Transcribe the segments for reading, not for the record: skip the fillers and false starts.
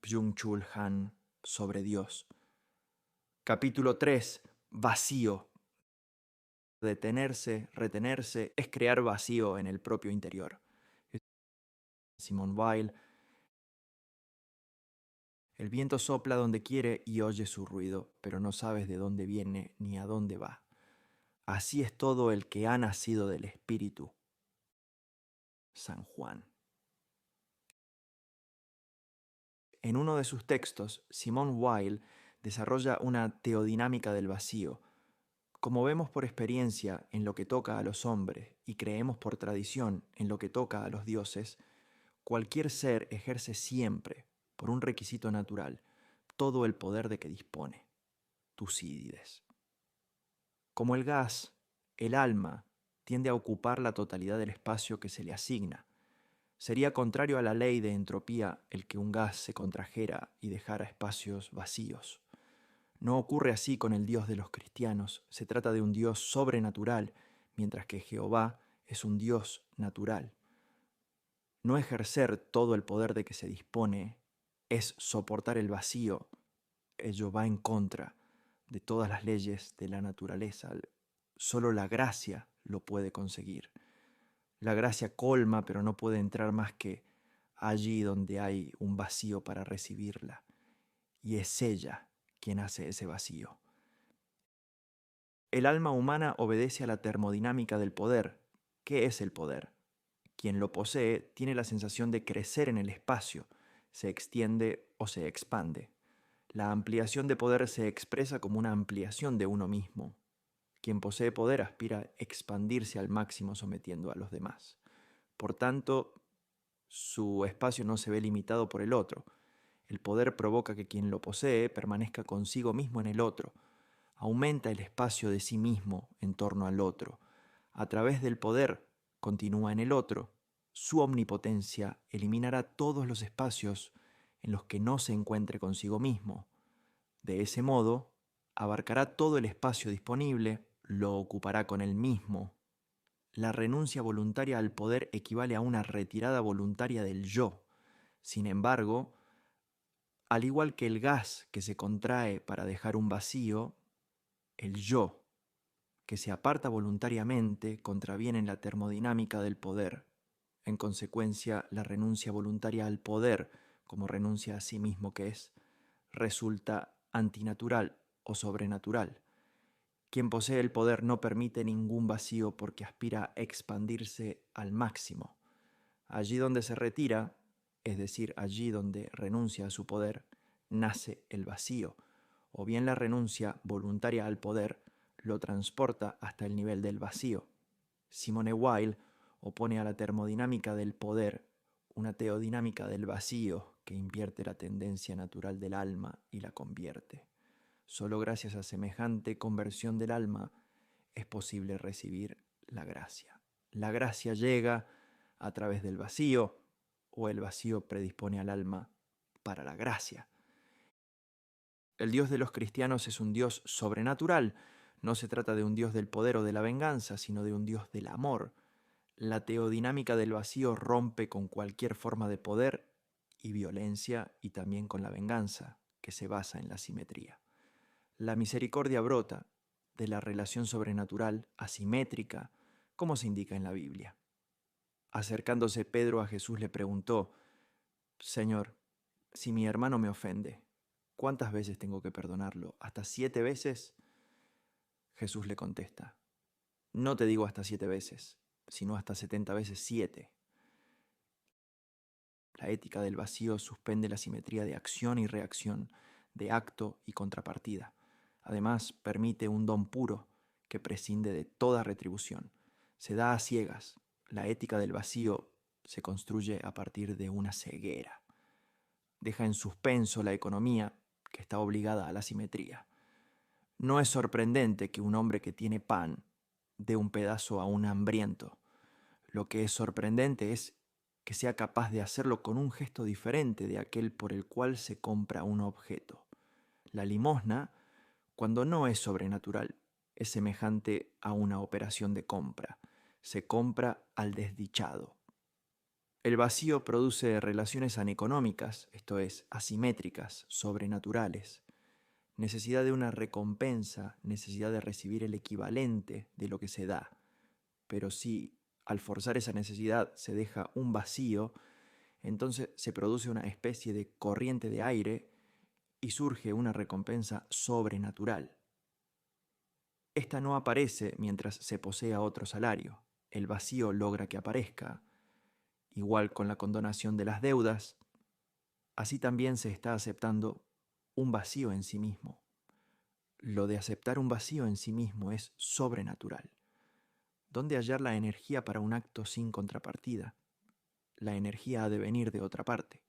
Byung-Chul Han sobre Dios. Capítulo 3. Vacío. Detenerse, retenerse, es crear vacío en el propio interior. Simone Weil. El viento sopla donde quiere y oye su ruido, pero no sabes de dónde viene ni a dónde va. Así es todo el que ha nacido del Espíritu. San Juan. En uno de sus textos, Simone Weil desarrolla una teodinámica del vacío. Como vemos por experiencia en lo que toca a los hombres y creemos por tradición en lo que toca a los dioses, cualquier ser ejerce siempre, por un requisito natural, todo el poder de que dispone. Tucídides. Como el gas, el alma tiende a ocupar la totalidad del espacio que se le asigna. Sería contrario a la ley de entropía el que un gas se contrajera y dejara espacios vacíos. No ocurre así con el Dios de los cristianos. Se trata de un Dios sobrenatural, mientras que Jehová es un Dios natural. No ejercer todo el poder de que se dispone es soportar el vacío. Ello va en contra de todas las leyes de la naturaleza. Solo la gracia lo puede conseguir. La gracia colma, pero no puede entrar más que allí donde hay un vacío para recibirla. Y es ella quien hace ese vacío. El alma humana obedece a la termodinámica del poder. ¿Qué es el poder? Quien lo posee tiene la sensación de crecer en el espacio, se extiende o se expande. La ampliación de poder se expresa como una ampliación de uno mismo. Quien posee poder aspira a expandirse al máximo sometiendo a los demás. Por tanto, su espacio no se ve limitado por el otro. El poder provoca que quien lo posee permanezca consigo mismo en el otro. Aumenta el espacio de sí mismo en torno al otro. A través del poder continúa en el otro. Su omnipotencia eliminará todos los espacios en los que no se encuentre consigo mismo. De ese modo, abarcará todo el espacio disponible, lo ocupará con él mismo. La renuncia voluntaria al poder equivale a una retirada voluntaria del yo. Sin embargo, al igual que el gas que se contrae para dejar un vacío, el yo, que se aparta voluntariamente, contraviene en la termodinámica del poder. En consecuencia, la renuncia voluntaria al poder, como renuncia a sí mismo que es, resulta antinatural o sobrenatural. Quien posee el poder no permite ningún vacío porque aspira a expandirse al máximo. Allí donde se retira, es decir, allí donde renuncia a su poder, nace el vacío, o bien la renuncia voluntaria al poder lo transporta hasta el nivel del vacío. Simone Weil opone a la termodinámica del poder una teodinámica del vacío que invierte la tendencia natural del alma y la convierte. Solo gracias a semejante conversión del alma es posible recibir la gracia. La gracia llega a través del vacío, o el vacío predispone al alma para la gracia. El Dios de los cristianos es un Dios sobrenatural. No se trata de un Dios del poder o de la venganza, sino de un Dios del amor. La teodinámica del vacío rompe con cualquier forma de poder y violencia y también con la venganza, que se basa en la simetría. La misericordia brota de la relación sobrenatural asimétrica, como se indica en la Biblia. Acercándose Pedro a Jesús le preguntó: Señor, si mi hermano me ofende, ¿cuántas veces tengo que perdonarlo? ¿Hasta 7 veces? Jesús le contesta: no te digo hasta 7 veces, sino hasta 70 veces 7. La ética del vacío suspende la simetría de acción y reacción, de acto y contrapartida. Además, permite un don puro que prescinde de toda retribución. Se da a ciegas. La ética del vacío se construye a partir de una ceguera. Deja en suspenso la economía, que está obligada a la simetría. No es sorprendente que un hombre que tiene pan dé un pedazo a un hambriento. Lo que es sorprendente es que sea capaz de hacerlo con un gesto diferente de aquel por el cual se compra un objeto. La limosna, cuando no es sobrenatural, es semejante a una operación de compra. Se compra al desdichado. El vacío produce relaciones aneconómicas, esto es, asimétricas, sobrenaturales, necesidad de una recompensa, necesidad de recibir el equivalente de lo que se da. Pero si al forzar esa necesidad se deja un vacío, entonces se produce una especie de corriente de aire y surge una recompensa sobrenatural. Esta no aparece mientras se posea otro salario. El vacío logra que aparezca. Igual con la condonación de las deudas, así también se está aceptando un vacío en sí mismo. Lo de aceptar un vacío en sí mismo es sobrenatural. ¿Dónde hallar la energía para un acto sin contrapartida? La energía ha de venir de otra parte.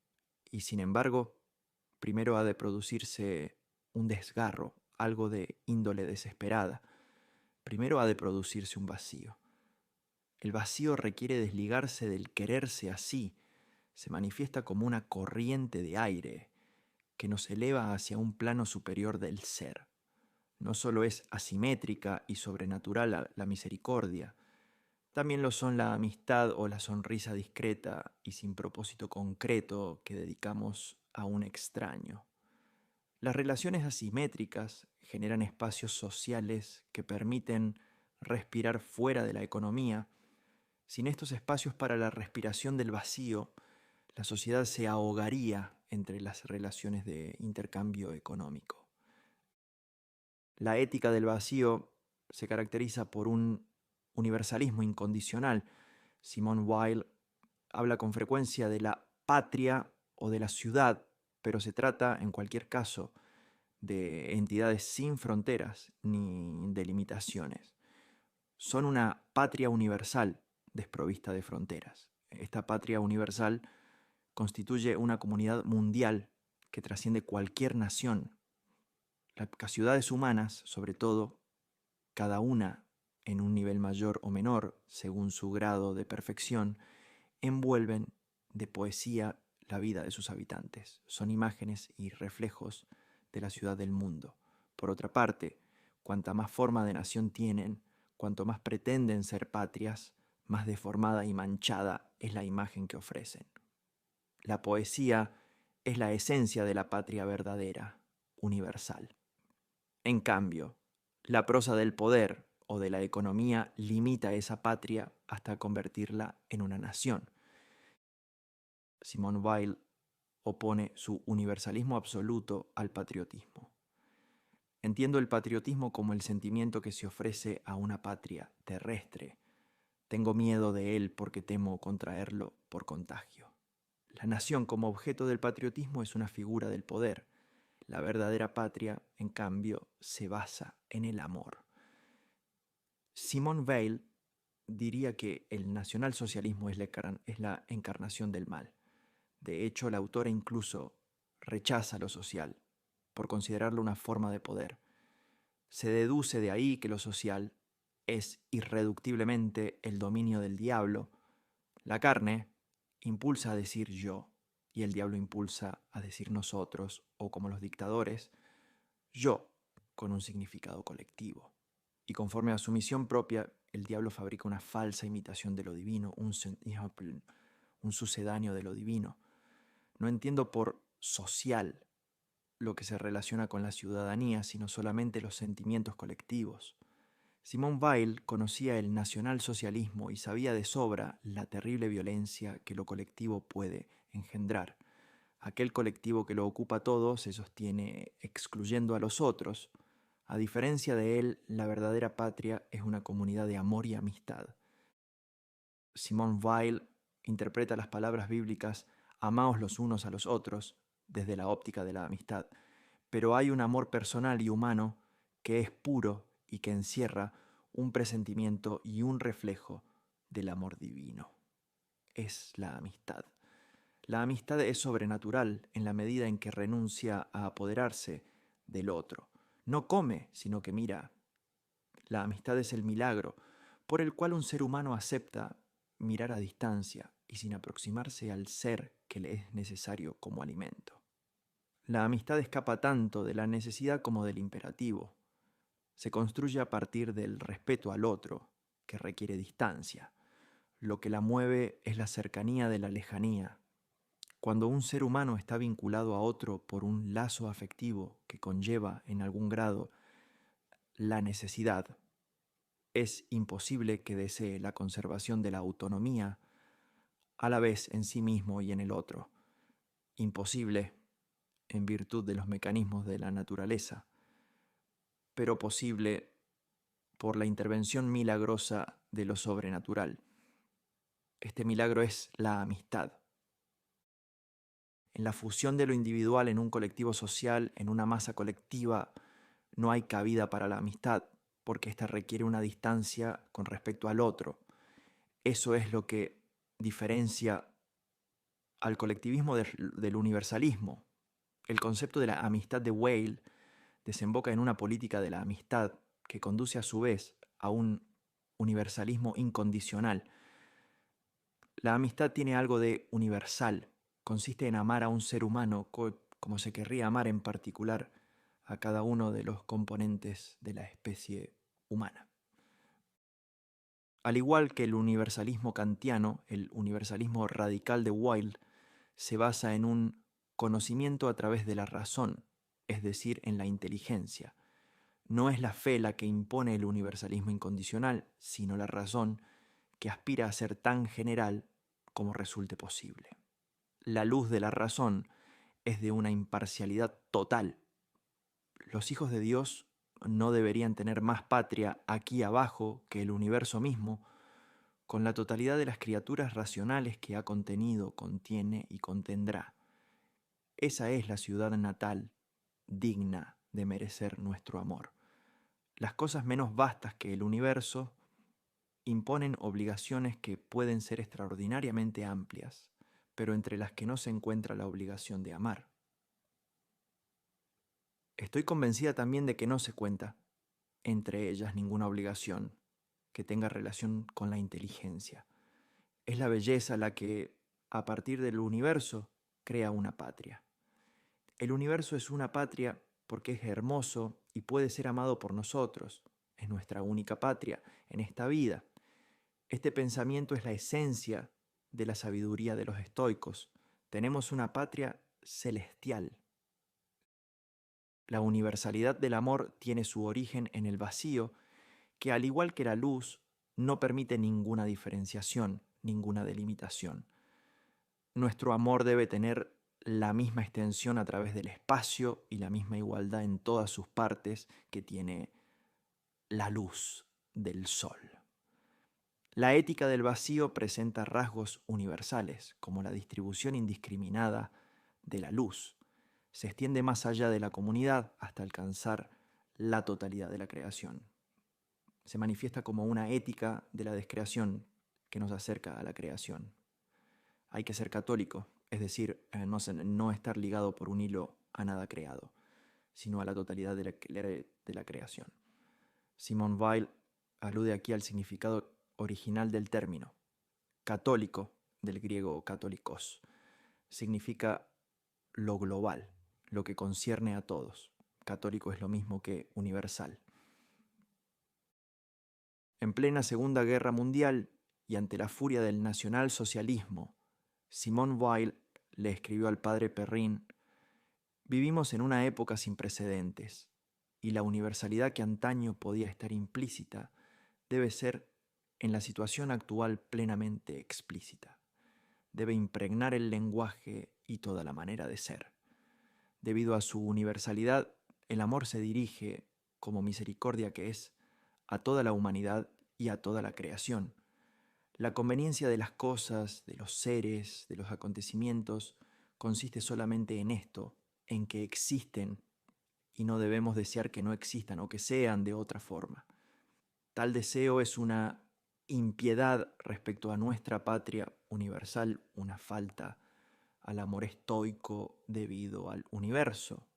Y sin embargo, primero ha de producirse un desgarro, algo de índole desesperada. Primero ha de producirse un vacío. El vacío requiere desligarse del quererse así. Se manifiesta como una corriente de aire que nos eleva hacia un plano superior del ser. No solo es asimétrica y sobrenatural la misericordia, también lo son la amistad o la sonrisa discreta y sin propósito concreto que dedicamos a un extraño. Las relaciones asimétricas generan espacios sociales que permiten respirar fuera de la economía. Sin estos espacios para la respiración del vacío, la sociedad se ahogaría entre las relaciones de intercambio económico. La ética del vacío se caracteriza por un universalismo incondicional. Simone Weil habla con frecuencia de la patria o de la ciudad, pero se trata, en cualquier caso, de entidades sin fronteras ni delimitaciones. Son una patria universal desprovista de fronteras. Esta patria universal constituye una comunidad mundial que trasciende cualquier nación. Las ciudades humanas, sobre todo, cada una en un nivel mayor o menor, según su grado de perfección, envuelven de poesía la vida de sus habitantes. Son imágenes y reflejos de la ciudad del mundo. Por otra parte, cuanta más forma de nación tienen, cuanto más pretenden ser patrias, más deformada y manchada es la imagen que ofrecen. La poesía es la esencia de la patria verdadera, universal. En cambio, la prosa del poder o de la economía limita esa patria hasta convertirla en una nación. Simone Weil opone su universalismo absoluto al patriotismo. Entiendo el patriotismo como el sentimiento que se ofrece a una patria terrestre. Tengo miedo de él porque temo contraerlo por contagio. La nación como objeto del patriotismo es una figura del poder. La verdadera patria, en cambio, se basa en el amor. Simone Weil diría que el nacionalsocialismo es la encarnación del mal. De hecho, la autora incluso rechaza lo social por considerarlo una forma de poder. Se deduce de ahí que lo social es irreductiblemente el dominio del diablo. La carne impulsa a decir yo y el diablo impulsa a decir nosotros, o como los dictadores, yo, con un significado colectivo. Y conforme a su misión propia, el diablo fabrica una falsa imitación de lo divino, un sucedáneo de lo divino. No entiendo por social lo que se relaciona con la ciudadanía, sino solamente los sentimientos colectivos. Simone Weil conocía el nacionalsocialismo y sabía de sobra la terrible violencia que lo colectivo puede engendrar. Aquel colectivo que lo ocupa todo se sostiene excluyendo a los otros. A diferencia de él, la verdadera patria es una comunidad de amor y amistad. Simone Weil interpreta las palabras bíblicas amaos los unos a los otros desde la óptica de la amistad, pero hay un amor personal y humano que es puro y que encierra un presentimiento y un reflejo del amor divino. Es la amistad. La amistad es sobrenatural en la medida en que renuncia a apoderarse del otro. No come, sino que mira. La amistad es el milagro por el cual un ser humano acepta mirar a distancia y sin aproximarse al ser que le es necesario como alimento. La amistad escapa tanto de la necesidad como del imperativo. Se construye a partir del respeto al otro, que requiere distancia. Lo que la mueve es la cercanía de la lejanía. Cuando un ser humano está vinculado a otro por un lazo afectivo que conlleva, en algún grado, la necesidad, es imposible que desee la conservación de la autonomía a la vez en sí mismo y en el otro. Imposible en virtud de los mecanismos de la naturaleza, pero posible por la intervención milagrosa de lo sobrenatural. Este milagro es la amistad. En la fusión de lo individual en un colectivo social, en una masa colectiva, no hay cabida para la amistad, porque ésta requiere una distancia con respecto al otro. Eso es lo que diferencia al colectivismo del universalismo. El concepto de la amistad de Weil desemboca en una política de la amistad que conduce a su vez a un universalismo incondicional. La amistad tiene algo de universal, consiste en amar a un ser humano como se querría amar en particular a cada uno de los componentes de la especie humana. Al igual que el universalismo kantiano, el universalismo radical de Weil se basa en un conocimiento a través de la razón, es decir, en la inteligencia. No es la fe la que impone el universalismo incondicional, sino la razón que aspira a ser tan general como resulte posible. La luz de la razón es de una imparcialidad total. Los hijos de Dios no deberían tener más patria aquí abajo que el universo mismo, con la totalidad de las criaturas racionales que ha contenido, contiene y contendrá. Esa es la ciudad natal, digna de merecer nuestro amor. Las cosas menos vastas que el universo imponen obligaciones que pueden ser extraordinariamente amplias, pero entre las que no se encuentra la obligación de amar. Estoy convencida también de que no se cuenta entre ellas ninguna obligación que tenga relación con la inteligencia. Es la belleza la que, a partir del universo, crea una patria. El universo es una patria porque es hermoso y puede ser amado por nosotros. Es nuestra única patria en esta vida. Este pensamiento es la esencia de la sabiduría de los estoicos. Tenemos una patria celestial. La universalidad del amor tiene su origen en el vacío, que al igual que la luz, no permite ninguna diferenciación, ninguna delimitación. Nuestro amor debe tener la misma extensión a través del espacio y la misma igualdad en todas sus partes que tiene la luz del sol. La ética del vacío presenta rasgos universales, como la distribución indiscriminada de la luz. Se extiende más allá de la comunidad hasta alcanzar la totalidad de la creación. Se manifiesta como una ética de la descreación que nos acerca a la creación. Hay que ser católico, es decir, no estar ligado por un hilo a nada creado, sino a la totalidad de la creación. Simone Weil alude aquí al significado original del término. Católico, del griego católicos, significa lo global, lo que concierne a todos. Católico es lo mismo que universal. En plena Segunda Guerra Mundial y ante la furia del nacionalsocialismo, Simone Weil le escribió al padre Perrin: vivimos en una época sin precedentes, y la universalidad que antaño podía estar implícita debe ser en la situación actual plenamente explícita. Debe impregnar el lenguaje y toda la manera de ser. Debido a su universalidad, el amor se dirige, como misericordia que es, a toda la humanidad y a toda la creación. La conveniencia de las cosas, de los seres, de los acontecimientos, consiste solamente en esto, en que existen y no debemos desear que no existan o que sean de otra forma. Tal deseo es una impiedad respecto a nuestra patria universal, una falta al amor estoico debido al universo.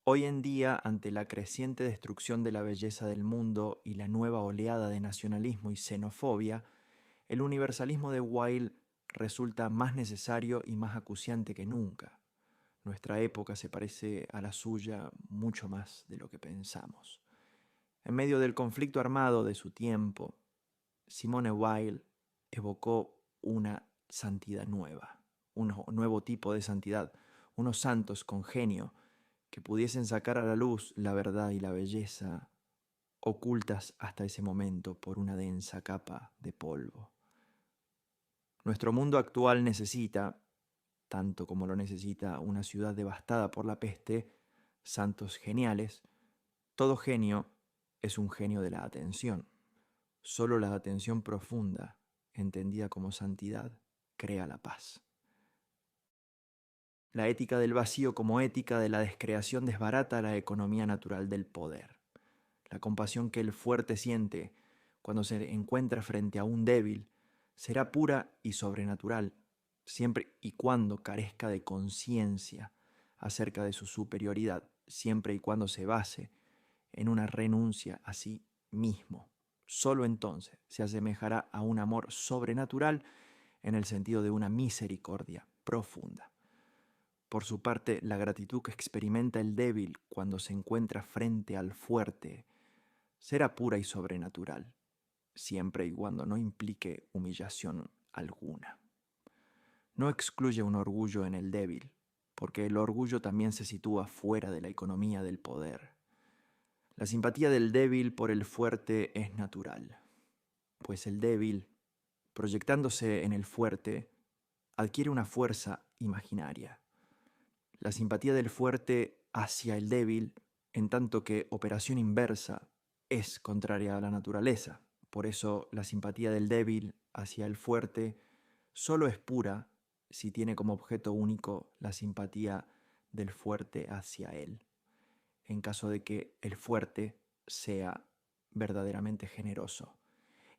Hoy en día, ante la creciente destrucción de la belleza del mundo y la nueva oleada de nacionalismo y xenofobia, el universalismo de Weil resulta más necesario y más acuciante que nunca. Nuestra época se parece a la suya mucho más de lo que pensamos. En medio del conflicto armado de su tiempo, Simone Weil evocó una santidad nueva, un nuevo tipo de santidad, unos santos con genio que pudiesen sacar a la luz la verdad y la belleza ocultas hasta ese momento por una densa capa de polvo. Nuestro mundo actual necesita, tanto como lo necesita una ciudad devastada por la peste, santos geniales. Todo genio es un genio de la atención. Solo la atención profunda, entendida como santidad, crea la paz. La ética del vacío como ética de la descreación desbarata la economía natural del poder. La compasión que el fuerte siente cuando se encuentra frente a un débil será pura y sobrenatural, siempre y cuando carezca de conciencia acerca de su superioridad, siempre y cuando se base en una renuncia a sí mismo. Solo entonces se asemejará a un amor sobrenatural en el sentido de una misericordia profunda. Por su parte, la gratitud que experimenta el débil cuando se encuentra frente al fuerte será pura y sobrenatural, siempre y cuando no implique humillación alguna. No excluye un orgullo en el débil, porque el orgullo también se sitúa fuera de la economía del poder. La simpatía del débil por el fuerte es natural, pues el débil, proyectándose en el fuerte, adquiere una fuerza imaginaria. La simpatía del fuerte hacia el débil, en tanto que operación inversa, es contraria a la naturaleza. Por eso la simpatía del débil hacia el fuerte solo es pura si tiene como objeto único la simpatía del fuerte hacia él, en caso de que el fuerte sea verdaderamente generoso.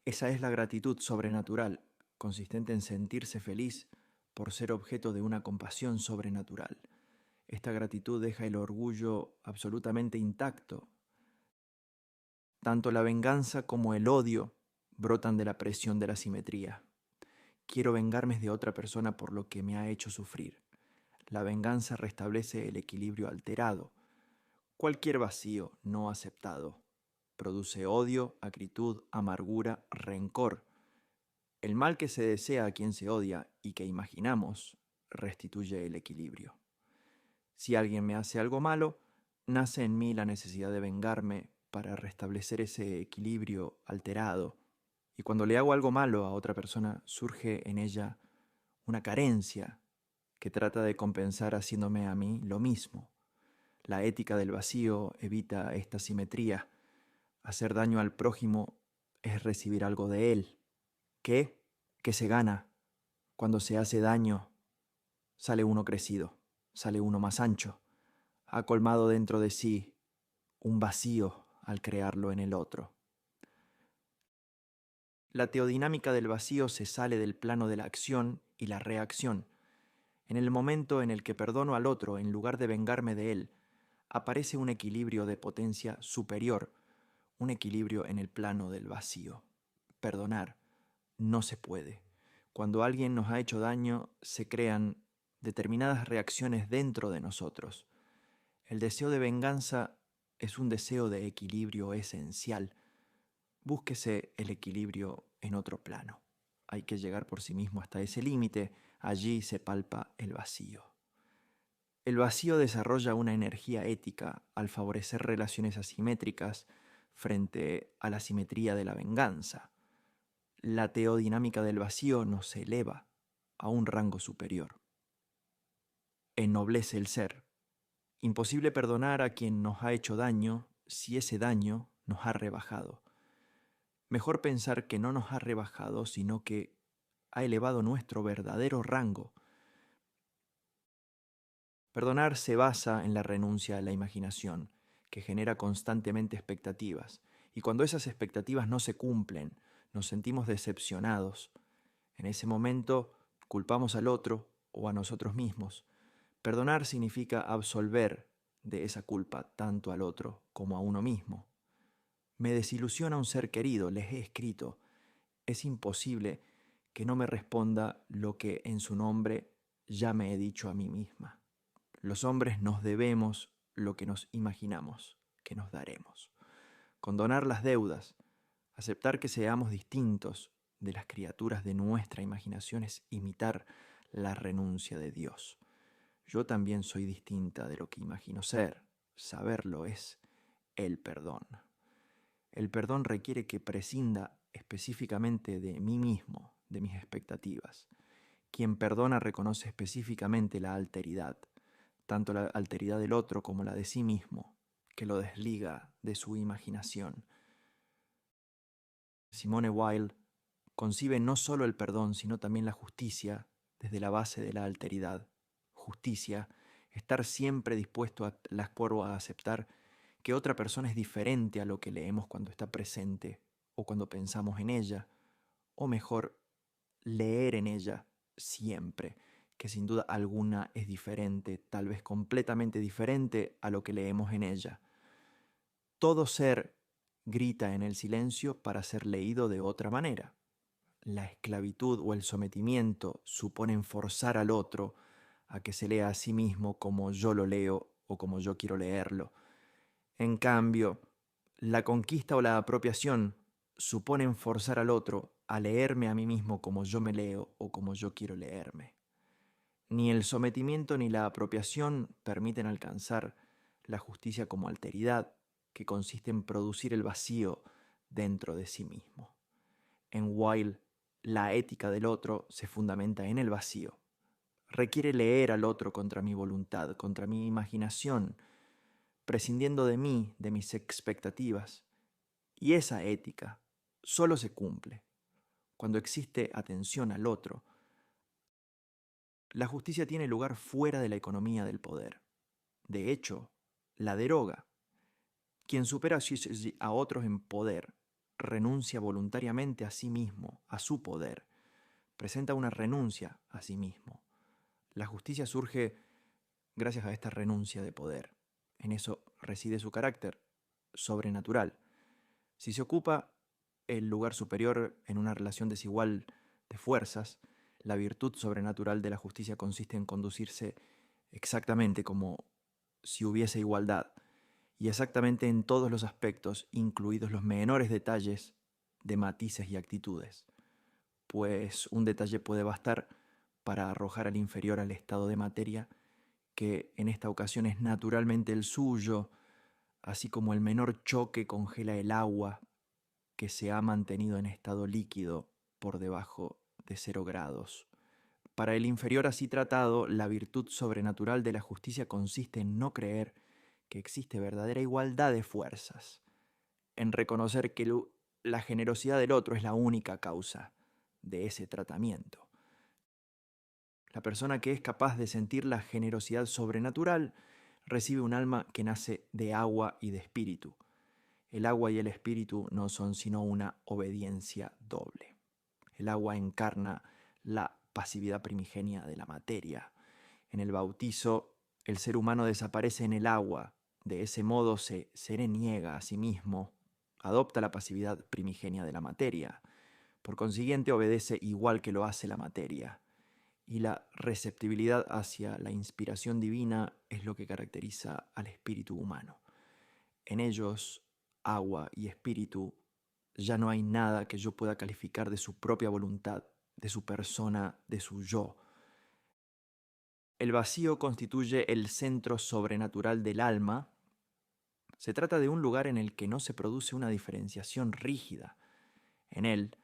Esa es la gratitud sobrenatural, consistente en sentirse feliz por ser objeto de una compasión sobrenatural. Esta gratitud deja el orgullo absolutamente intacto. Tanto la venganza como el odio brotan de la presión de la simetría. Quiero vengarme de otra persona por lo que me ha hecho sufrir. La venganza restablece el equilibrio alterado. Cualquier vacío no aceptado produce odio, acritud, amargura, rencor. El mal que se desea a quien se odia y que imaginamos restituye el equilibrio. Si alguien me hace algo malo, nace en mí la necesidad de vengarme para restablecer ese equilibrio alterado. Y cuando le hago algo malo a otra persona, surge en ella una carencia que trata de compensar haciéndome a mí lo mismo. La ética del vacío evita esta simetría. Hacer daño al prójimo es recibir algo de él. ¿Qué? ¿Qué se gana? Cuando se hace daño, sale uno crecido, sale uno más ancho. Ha colmado dentro de sí un vacío al crearlo en el otro. La teodinámica del vacío se sale del plano de la acción y la reacción. En el momento en el que perdono al otro en lugar de vengarme de él, aparece un equilibrio de potencia superior, un equilibrio en el plano del vacío. Perdonar no se puede. Cuando alguien nos ha hecho daño, se crean determinadas reacciones dentro de nosotros. El deseo de venganza es un deseo de equilibrio esencial. Búsquese el equilibrio en otro plano. Hay que llegar por sí mismo hasta ese límite. Allí se palpa el vacío. El vacío desarrolla una energía ética al favorecer relaciones asimétricas frente a la simetría de la venganza. La teodinámica del vacío nos eleva a un rango superior. Ennoblece el ser. Imposible perdonar a quien nos ha hecho daño si ese daño nos ha rebajado. Mejor pensar que no nos ha rebajado, sino que ha elevado nuestro verdadero rango. Perdonar se basa en la renuncia a la imaginación, que genera constantemente expectativas, y cuando esas expectativas no se cumplen, nos sentimos decepcionados. En ese momento culpamos al otro o a nosotros mismos. Perdonar significa absolver de esa culpa tanto al otro como a uno mismo. Me desilusiona un ser querido, les he escrito. Es imposible que no me responda lo que en su nombre ya me he dicho a mí misma. Los hombres nos debemos lo que nos imaginamos que nos daremos. Condonar las deudas, Aceptar que seamos distintos de las criaturas de nuestra imaginación es imitar la renuncia de Dios. Yo también soy distinta de lo que imagino ser. Saberlo es el perdón. El perdón requiere que prescinda específicamente de mí mismo, de mis expectativas. Quien perdona reconoce específicamente la alteridad, tanto la alteridad del otro como la de sí mismo, que lo desliga de su imaginación. Simone Weil concibe no solo el perdón, sino también la justicia desde la base de la alteridad. Justicia, estar siempre dispuesto a aceptar que otra persona es diferente a lo que leemos cuando está presente o cuando pensamos en ella, o mejor, leer en ella siempre, que sin duda alguna es diferente, tal vez completamente diferente a lo que leemos en ella. Todo ser grita en el silencio para ser leído de otra manera. La esclavitud o el sometimiento suponen forzar al otro a que se lea a sí mismo como yo lo leo o como yo quiero leerlo. En cambio, la conquista o la apropiación suponen forzar al otro a leerme a mí mismo como yo me leo o como yo quiero leerme. Ni el sometimiento ni la apropiación permiten alcanzar la justicia como alteridad, que consiste en producir el vacío dentro de sí mismo. En Weil, la ética del otro se fundamenta en el vacío. Requiere leer al otro contra mi voluntad, contra mi imaginación, prescindiendo de mí, de mis expectativas. Y esa ética solo se cumple cuando existe atención al otro. La justicia tiene lugar fuera de la economía del poder. De hecho, la deroga. Quien supera a otros en poder renuncia voluntariamente a sí mismo, a su poder. Presenta una renuncia a sí mismo. La justicia surge gracias a esta renuncia de poder. En eso reside su carácter sobrenatural. Si se ocupa el lugar superior en una relación desigual de fuerzas, la virtud sobrenatural de la justicia consiste en conducirse exactamente como si hubiese igualdad, y exactamente en todos los aspectos, incluidos los menores detalles de matices y actitudes, pues un detalle puede bastar para arrojar al inferior al estado de materia, que en esta ocasión es naturalmente el suyo, así como el menor choque congela el agua que se ha mantenido en estado líquido por debajo de 0 grados. Para el inferior así tratado, la virtud sobrenatural de la justicia consiste en no creer que existe verdadera igualdad de fuerzas, en reconocer que la generosidad del otro es la única causa de ese tratamiento. La persona que es capaz de sentir la generosidad sobrenatural recibe un alma que nace de agua y de espíritu. El agua y el espíritu no son sino una obediencia doble. El agua encarna la pasividad primigenia de la materia. En el bautizo, el ser humano desaparece en el agua. De ese modo se reniega a sí mismo, adopta la pasividad primigenia de la materia. Por consiguiente, obedece igual que lo hace la materia. Y la receptibilidad hacia la inspiración divina es lo que caracteriza al espíritu humano. En ellos, agua y espíritu, ya no hay nada que yo pueda calificar de su propia voluntad, de su persona, de su yo. El vacío constituye el centro sobrenatural del alma. Se trata de un lugar en el que no se produce una diferenciación rígida. En él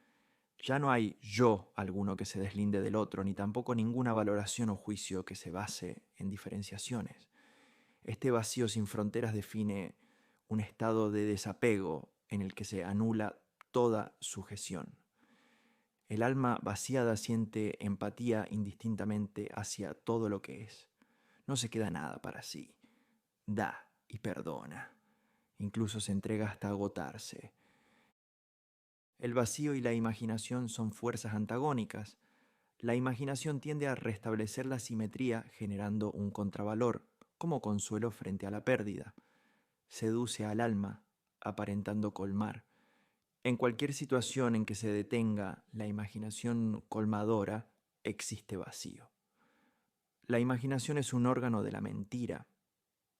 ya no hay yo alguno que se deslinde del otro, ni tampoco ninguna valoración o juicio que se base en diferenciaciones. Este vacío sin fronteras define un estado de desapego en el que se anula toda sujeción. El alma vaciada siente empatía indistintamente hacia todo lo que es. No se queda nada para sí. Da y perdona. Incluso se entrega hasta agotarse. El vacío y la imaginación son fuerzas antagónicas. La imaginación tiende a restablecer la simetría generando un contravalor, como consuelo frente a la pérdida. Seduce al alma, aparentando colmar. En cualquier situación en que se detenga la imaginación colmadora, existe vacío. La imaginación es un órgano de la mentira.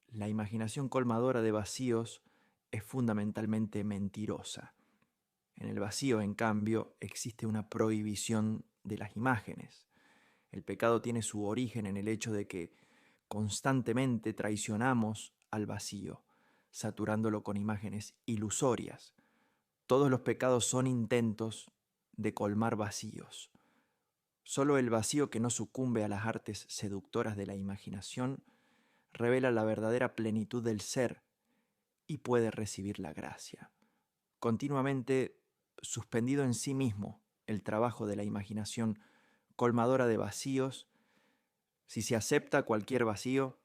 La imaginación colmadora de vacíos es fundamentalmente mentirosa. En el vacío, en cambio, existe una prohibición de las imágenes. El pecado tiene su origen en el hecho de que constantemente traicionamos al vacío, saturándolo con imágenes ilusorias. Todos los pecados son intentos de colmar vacíos. Solo el vacío que no sucumbe a las artes seductoras de la imaginación revela la verdadera plenitud del ser y puede recibir la gracia. Continuamente suspendido en sí mismo el trabajo de la imaginación colmadora de vacíos, si se acepta cualquier vacío,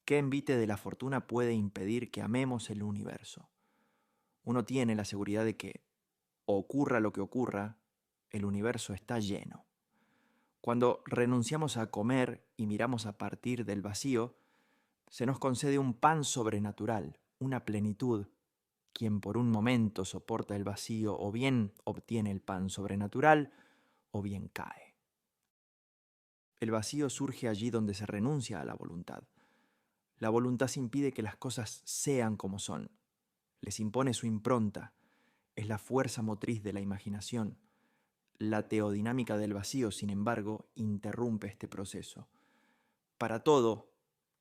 ¿qué envite de la fortuna puede impedir que amemos el universo? Uno tiene la seguridad de que, ocurra lo que ocurra, el universo está lleno. Cuando renunciamos a comer y miramos a partir del vacío, se nos concede un pan sobrenatural, una plenitud. Quien por un momento soporta el vacío o bien obtiene el pan sobrenatural o bien cae. El vacío surge allí donde se renuncia a la voluntad. La voluntad se impide que las cosas sean como son. Les impone su impronta. Es la fuerza motriz de la imaginación. La teodinámica del vacío, sin embargo, interrumpe este proceso. Para todo,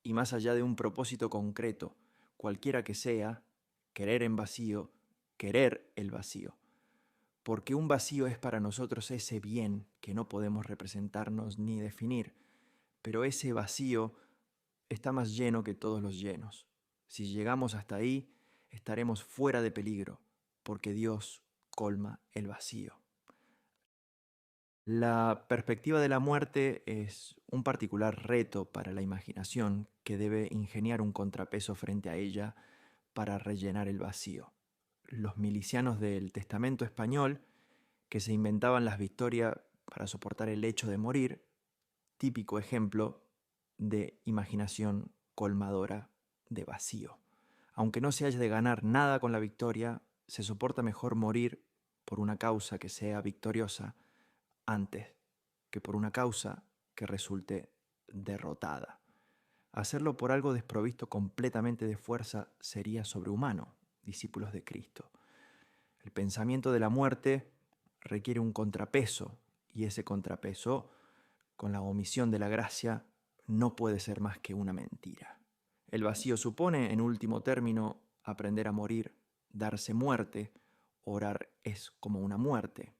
y más allá de un propósito concreto, cualquiera que sea, querer en vacío, querer el vacío. Porque un vacío es para nosotros ese bien que no podemos representarnos ni definir, pero ese vacío está más lleno que todos los llenos. Si llegamos hasta ahí, estaremos fuera de peligro, porque Dios colma el vacío. La perspectiva de la muerte es un particular reto para la imaginación que debe ingeniar un contrapeso frente a ella para rellenar el vacío. Los milicianos del Testamento español, que se inventaban las victorias para soportar el hecho de morir, típico ejemplo de imaginación colmadora de vacío. Aunque no se haya de ganar nada con la victoria, se soporta mejor morir por una causa que sea victoriosa antes que por una causa que resulte derrotada. Hacerlo por algo desprovisto completamente de fuerza sería sobrehumano, discípulos de Cristo. El pensamiento de la muerte requiere un contrapeso, y ese contrapeso, con la omisión de la gracia, no puede ser más que una mentira. El vacío supone, en último término, aprender a morir, darse muerte. Orar es como una muerte.